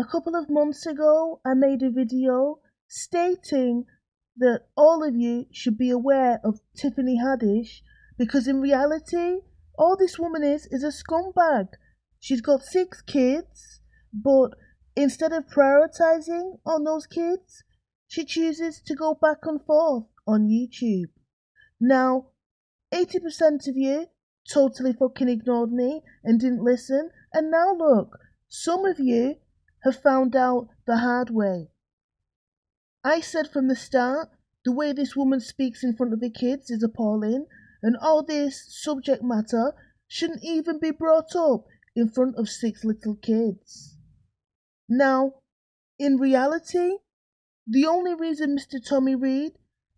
A couple of months ago, I made a video stating that all of you should be aware of Tiffany Haddish because in reality, all this woman is a scumbag. She's got 6 kids, but instead of prioritizing on those kids, she chooses to go back and forth on YouTube. Now, 80% of you totally fucking ignored me and didn't listen, and now look, some of you have found out the hard way. I said from the start, the way this woman speaks in front of the kids is appalling, and all this subject matter shouldn't even be brought up in front of 6 little kids. Now, in reality, the only reason Mr. Tommy Reed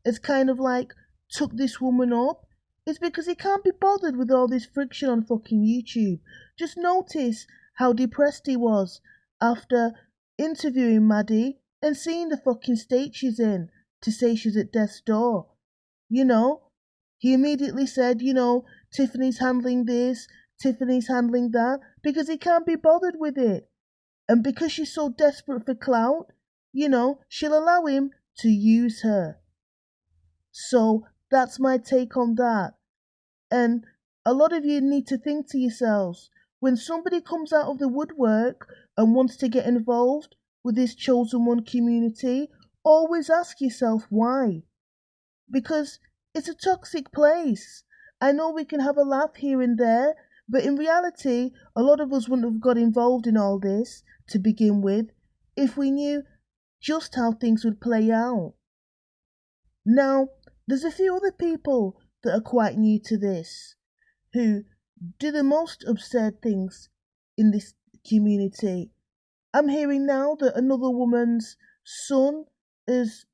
has kind of like took this woman up is because he can't be bothered with all this friction on fucking YouTube. Just notice how depressed he was after interviewing Maddie and seeing the fucking state she's in to say she's at death's door. You know, he immediately said, Tiffany's handling this, Tiffany's handling that, because he can't be bothered with it. And because she's so desperate for clout, she'll allow him to use her. So that's my take on that. And a lot of you need to think to yourselves, when somebody comes out of the woodwork and wants to get involved with this chosen one community, always ask yourself why. Because it's a toxic place. I know we can have a laugh here and there, but in reality, a lot of us wouldn't have got involved in all this to begin with if we knew just how things would play out. Now, there's a few other people that are quite new to this, who do the most absurd things in this community. I'm hearing now that another woman's son has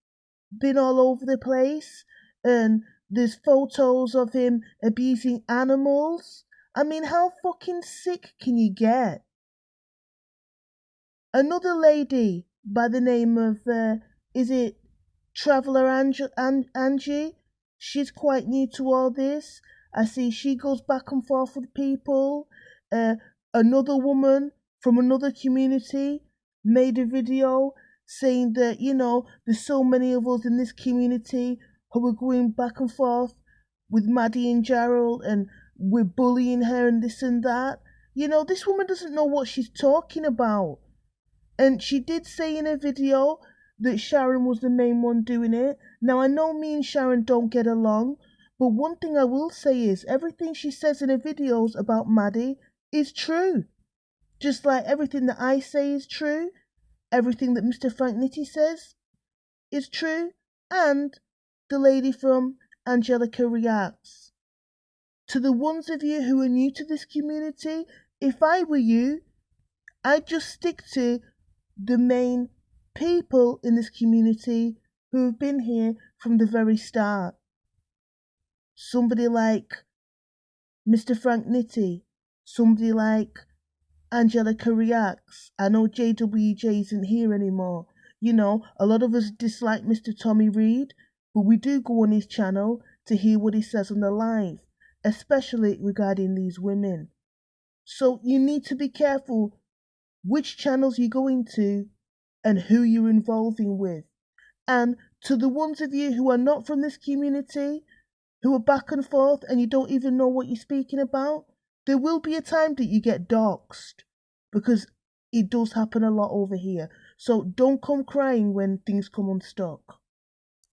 been all over the place, and there's photos of him abusing animals. I mean, how fucking sick can you get? Another lady by the name of, is it Traveller Angie? She's quite new to all this. I see she goes back and forth with people. Another woman from another community made a video saying that, there's so many of us in this community who are going back and forth with Maddie and Gerald and we're bullying her and this and that. This woman doesn't know what she's talking about. And she did say in a video that Sharon was the main one doing it. Now, I know me and Sharon don't get along, but one thing I will say is everything she says in her videos about Maddie is true. Just like everything that I say is true, everything that Mr. Frank Nitti says is true, and the lady from Angelica Reacts. To the ones of you who are new to this community, if I were you, I'd just stick to the main people in this community who have been here from the very start. Somebody like Mr. Frank Nitti, somebody like Angelica Reacts. I know JWJ isn't here anymore. A lot of us dislike Mr. Tommy Reed, but we do go on his channel to hear what he says on the live, especially regarding these women. So you need to be careful which channels you're going to and who you're involving with. And to the ones of you who are not from this community, who are back and forth and you don't even know what you're speaking about, there will be a time that you get doxxed, because it does happen a lot over here. So don't come crying when things come unstuck.